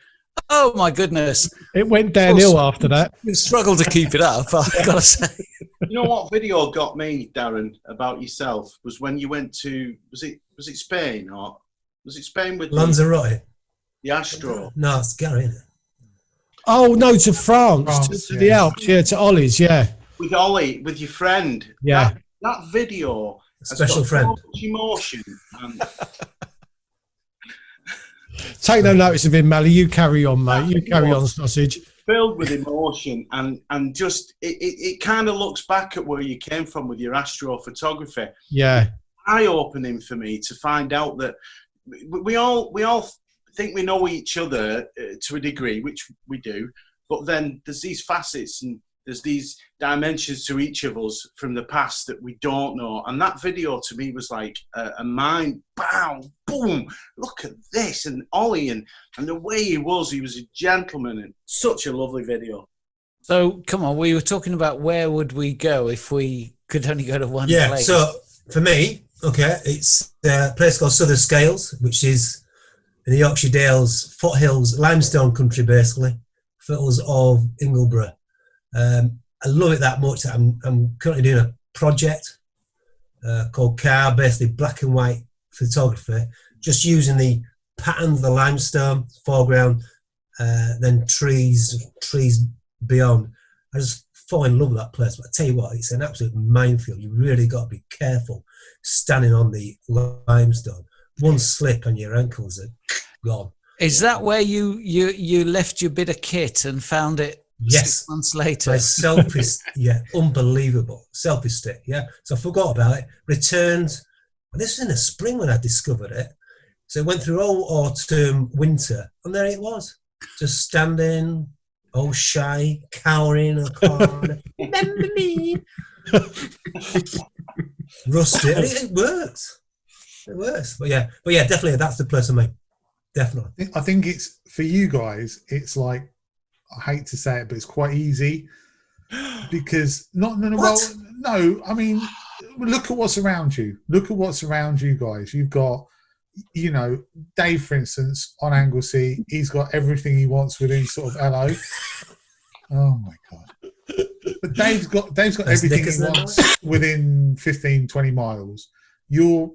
Oh my goodness! It went downhill after that. You struggled to keep it up, I've got to say. You know what video got me, Darren, about yourself was when you went to was it Spain, or was it Spain with Lanzarote? The Astro? No, it's Gary, isn't it? Oh no, to France, to the Alps, to Ollie's, With Ollie, with your friend. That video. Special friend. So much emotion. And take no notice of him, Mally. You carry on, mate. You carry on, sausage. Filled with emotion, and just it kind of looks back at where you came from with your astrophotography. Yeah. Eye-opening for me to find out that we all think we know each other to a degree, which we do, but then there's these facets and there's these dimensions to each of us from the past that we don't know. And that video to me was like a mind, bow, boom, look at this. And Ollie and the way he was a gentleman, and such a lovely video. So, come on, we were talking about where would we go if we could only go to one place. Yeah, so for me, okay, it's a place called Southern Scales, which is in the Yorkshire Dales, foothills, limestone country, basically, foothills of Ingleborough. I love it that much that I'm currently doing a project called Car, basically black and white photography, just using the patterns of the limestone foreground, then trees beyond. I just fall in love with that place. But I tell you what, it's an absolute minefield. You really got to be careful standing on the limestone. One slip and your ankles are gone. Is that where you left your bit of kit and found it? Yes. 6 months later. My selfie, unbelievable. Selfie stick, So I forgot about it, returned, and this was in the spring when I discovered it. So it went through all autumn, winter, and there it was. Just standing, all shy, cowering in a corner. Remember me? Rusty. And it works. It works. But yeah, definitely that's the place for me. Definitely. I think it's, for you guys, it's like, I hate to say it, but it's quite easy because I mean, look at what's around you. Look at what's around you guys. You've got, you know, Dave, for instance, on Anglesey, he's got everything he wants within sort of LO. Oh my God. But Dave's got everything he wants within 15, 20 miles. You're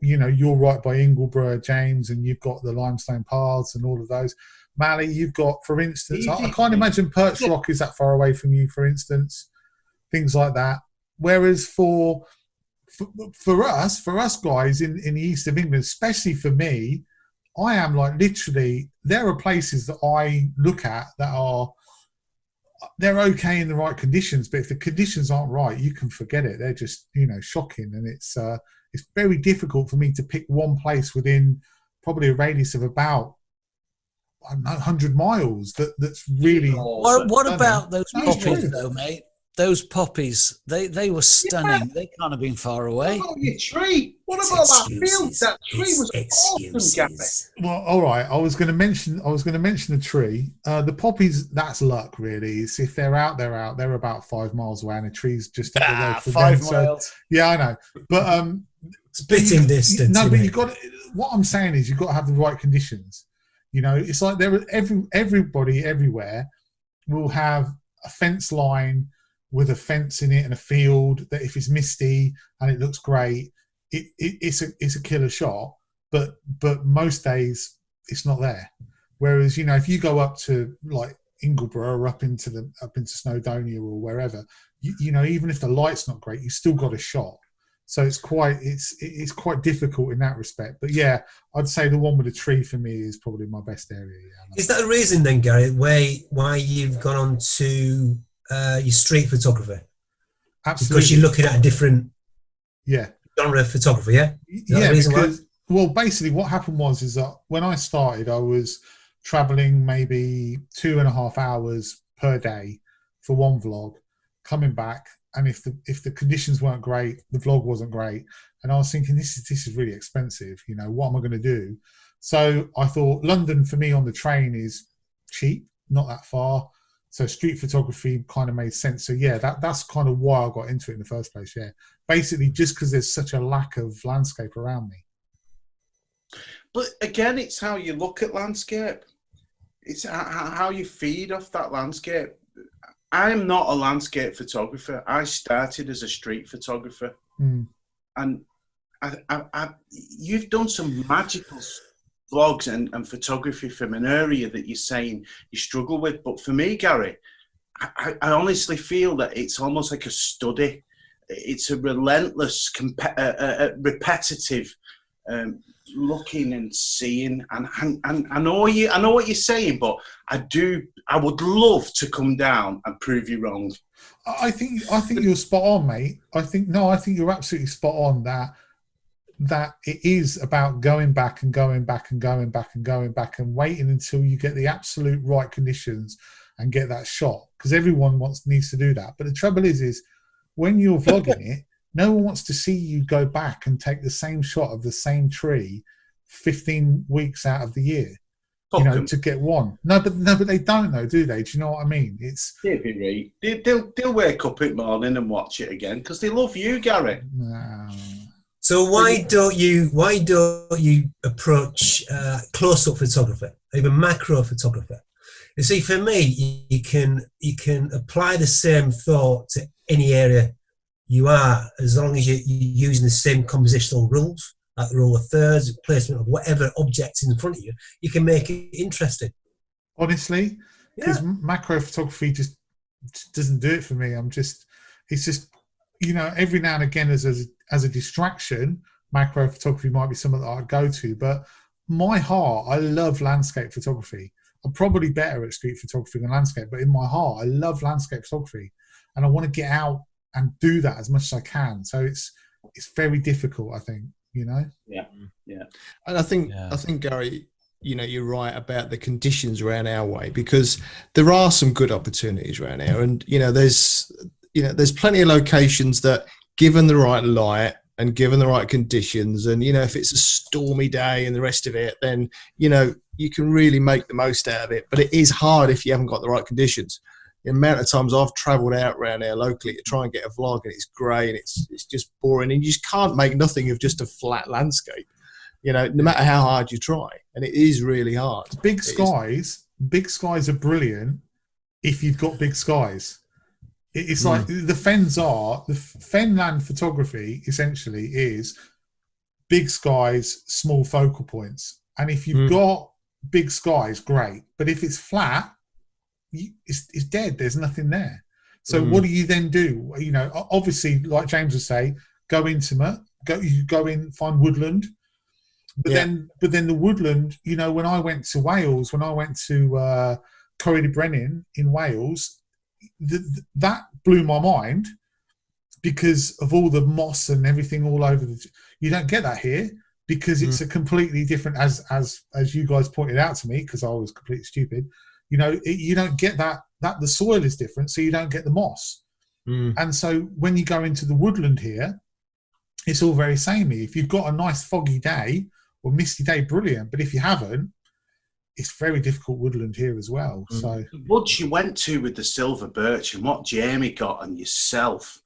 right by Ingleborough, James, and you've got the limestone paths and all of those. Mally, you've got, for instance, I can't imagine Perch Rock is that far away from you, for instance, things like that. Whereas for us guys in the east of England, especially for me, I am like literally, there are places that I look at that they're okay in the right conditions, but if the conditions aren't right, you can forget it. They're just, shocking, and it's very difficult for me to pick one place within probably a radius of about, I don't know, 100 miles that's really... What about those poppies, though, mate? Those poppies, they were stunning. Yeah. They can't have been far away. What about your tree? What about that field? That tree was awesome, Gabby. Well, all right. I was going to mention the tree. The poppies, that's luck, really. It's if they're out, they're out. They're about 5 miles away, and a tree's just up the road from 5 them. miles. So, yeah, I know. But it's bitten distance. No, but you've got. What I'm saying is, you've got to have the right conditions. It's like everybody everywhere will have a fence line with a fence in it and a field that if it's misty and it looks great, it's a killer shot. But most days it's not there. Whereas if you go up to like Ingleborough or up into Snowdonia or wherever, even if the light's not great, you still got a shot. So it's quite difficult in that respect. But yeah, I'd say the one with the tree for me is probably my best area. Yeah. Is that a reason then, Gary, why you've gone on to your street photography? Absolutely. Because you're looking at a different genre of photography, yeah? Because well, basically what happened is that when I started, I was traveling maybe 2.5 hours per day for one vlog, coming back, and if the conditions weren't great, the vlog wasn't great, and I was thinking this is really expensive. You know, what am I going to do? So I thought London for me on the train is cheap, not that far. So street photography kind of made sense. So yeah, that's kind of why I got into it in the first place. Yeah, basically just because there's such a lack of landscape around me. But again, it's how you look at landscape. It's how you feed off that landscape. I'm not a landscape photographer. I started as a street photographer, and you've done some magical vlogs and photography from an area that you're saying you struggle with. But for me, Gary, I honestly feel that it's almost like a study. It's a relentless, repetitive looking and seeing. And I know what you're saying, but I would love to come down and prove you wrong. I think you're spot on, mate. I think you're absolutely spot on that it is about going back and going back and going back and going back and waiting until you get the absolute right conditions and get that shot, because everyone needs to do that. But the trouble is when you're vlogging it, no one wants to see you go back and take the same shot of the same tree 15 weeks out of the year, to get one. No, but they don't know, do they? Do you know what I mean? They'll wake up in the morning and watch it again because they love you, Gary. No. So why don't you approach close-up photography, even macro photography? You see, for me, you can apply the same thought to any area you are, as long as you're using the same compositional rules, like the rule of thirds, placement of whatever objects in front of you. You can make it interesting. Honestly, because macro photography just doesn't do it for me. It's just every now and again as a distraction, macro photography might be something that I'd go to. But my heart, I love landscape photography. I'm probably better at street photography than landscape, but in my heart, I love landscape photography, and I want to get out and do that as much as I can. So it's very difficult, I think. Yeah. And I think Gary, you're right about the conditions around our way, because there are some good opportunities around here, and there's plenty of locations that, given the right light and given the right conditions, and if it's a stormy day and the rest of it, then you can really make the most out of it. But it is hard if you haven't got the right conditions. The amount of times I've travelled out around here locally to try and get a vlog, and it's grey and it's just boring, and you just can't make nothing of just a flat landscape, no matter how hard you try, and it is really hard. Big skies are brilliant if you've got big skies. It's like the Fenland photography essentially is big skies, small focal points, and if you've got big skies, great. But if it's flat, it's dead. There's nothing there. So what do you then do? Obviously, like James would say, go intimate. You go in, find woodland. But then the woodland. When I went to Wales, when I went to Corrie de Brenin in Wales, that blew my mind because of all the moss and everything all over. You don't get that here because it's a completely different. As you guys pointed out to me, because I was completely stupid. You don't get that the soil is different, so you don't get the moss. And so when you go into the woodland here, it's all very samey. If you've got a nice foggy day or misty day, brilliant. But if you haven't, it's very difficult woodland here as well. So the woods you went to with the silver birch and what Jamie got and yourself.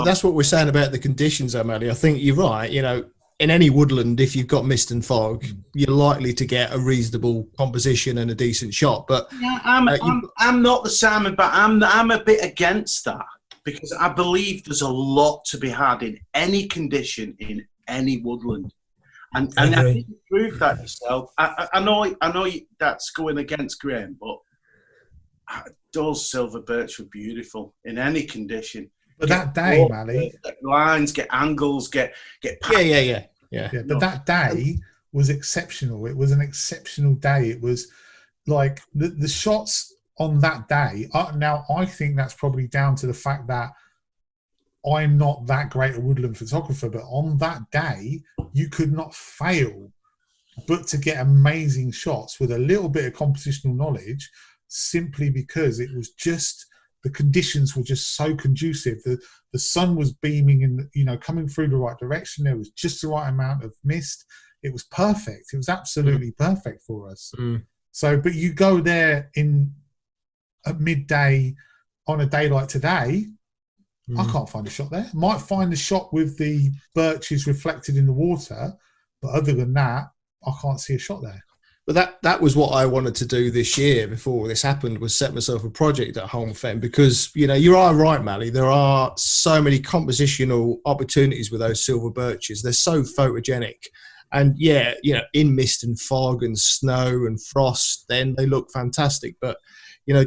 That's what we're saying about the conditions, O'Malley. I think you're right. In any woodland, if you've got mist and fog, you're likely to get a reasonable composition and a decent shot. But I'm not the Simon, but I'm a bit against that, because I believe there's a lot to be had in any condition in any woodland, and I think you proved that yourself. I know that's going against Graham, but those silver birch were beautiful in any condition. But that day, Mally, get lines, get angles, get yeah. But that day was exceptional. It was an exceptional day. It was like the shots on that day, now I think that's probably down to the fact that I'm not that great a woodland photographer, but on that day, you could not fail but to get amazing shots with a little bit of compositional knowledge, simply because it was just, the conditions were just so conducive. The sun was beaming in, coming through the right direction. There was just the right amount of mist. It was perfect. It was absolutely perfect for us. So, but you go there at midday on a day like today, I can't find a shot there. Might find a shot with the birches reflected in the water, but other than that, I can't see a shot there. But that was what I wanted to do this year before this happened, was set myself a project at Holme Fen, because, you are right, Mally, there are so many compositional opportunities with those silver birches. They're so photogenic. And in mist and fog and snow and frost, then they look fantastic. But,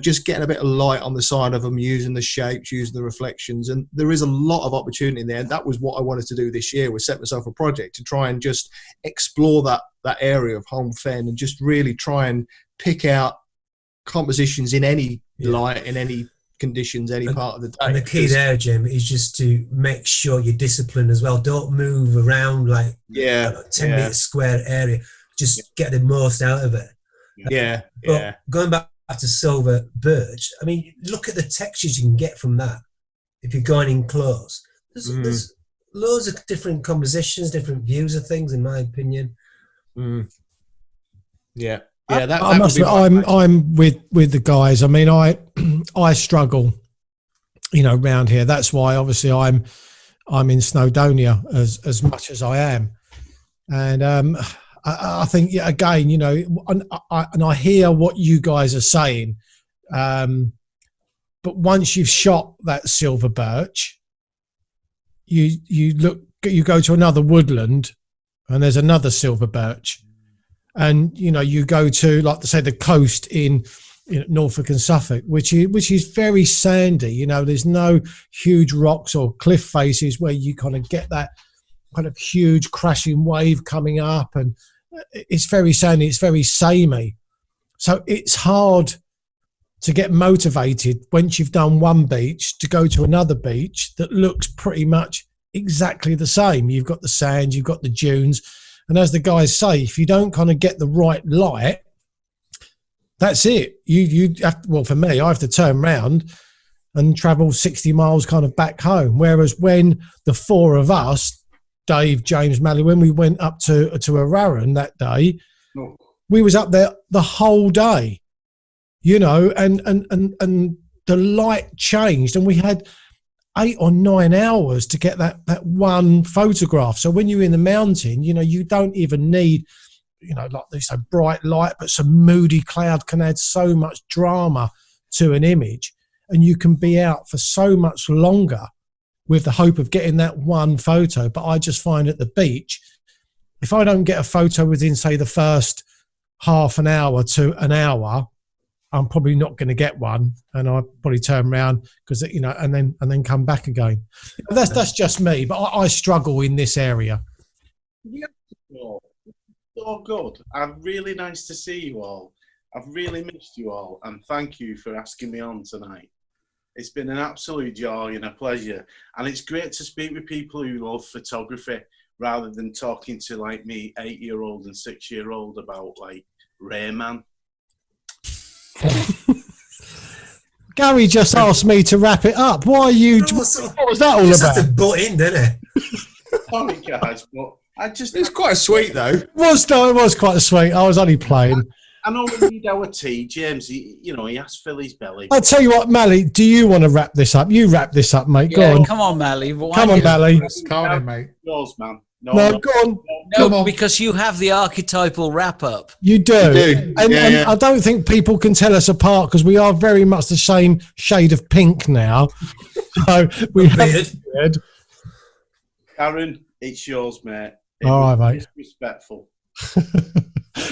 just getting a bit of light on the side of them, using the shapes, using the reflections. And there is a lot of opportunity in there. And that was what I wanted to do this year, was set myself a project to try and just explore that area of Holme Fen and just really try and pick out compositions in any light, in any conditions, any part of the day. And the key there, Jim, is just to make sure you're disciplined as well. Don't move around like 10 metre square area. Just get the most out of it. But going back to silver birch, I mean, look at the textures you can get from that if you're going in close. There's loads of different compositions, different views of things, in my opinion. I must admit, I'm with the guys. I mean, I struggle, around here. That's why obviously I'm in Snowdonia as much as I am, and I think again, and I hear what you guys are saying, but once you've shot that silver birch, you go to another woodland, and there's another silver birch. And, you go to, like, say, the coast in Norfolk and Suffolk, which is very sandy. There's no huge rocks or cliff faces where you kind of get that kind of huge crashing wave coming up. And it's very sandy. It's very samey. So it's hard to get motivated once you've done one beach to go to another beach that looks pretty much exactly the same. You've got the sand, you've got the dunes. And as the guys say, if you don't kind of get the right light, that's it. You have to, well, for me, I have to turn around and travel 60 miles kind of back home. Whereas when the four of us, Dave, James, Mally, when we went up to Araran that day, we was up there the whole day, and the light changed, and we had 8 or 9 hours to get that one photograph. So when you're in the mountain, you don't even need, like this bright light, but some moody cloud can add so much drama to an image, and you can be out for so much longer with the hope of getting that one photo. But I just find at the beach, if I don't get a photo within, say, the first half an hour to an hour, I'm probably not going to get one, and I'll probably turn around because and then come back again. That's just me, but I struggle in this area. Yeah, so good. Really nice to see you all. I've really missed you all, and thank you for asking me on tonight. It's been an absolute joy and a pleasure, and it's great to speak with people who love photography rather than talking to like me 8-year-old and 6-year-old about like Rayman. Gary just asked me to wrap it up. Why are you? What was that all about? Just had to butt in, didn't it? Sorry, guys, but it's quite sweet though. It was quite sweet. I was only playing. I know we need our tea, James. He has to fill his belly. I'll tell you what, Mally. Do you want to wrap this up? You wrap this up, mate. Go on. Come on, Mally. Come on, Mally. Come on, mate. Yours, man. No, go on. No, because you have the archetypal wrap-up. You do. And I don't think people can tell us apart because we are very much the same shade of pink now. So we have Aaron, it's yours, mate. All right, mate. Respectful.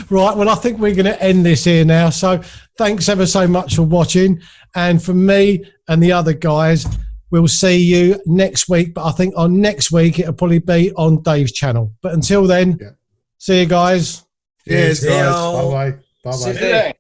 Right, well, I think we're going to end this here now. So thanks ever so much for watching. And from me and the other guys, we'll see you next week. But I think on next week, it'll probably be on Dave's channel. But until then, see you guys. Cheers, guys. Bye-bye. Bye-bye.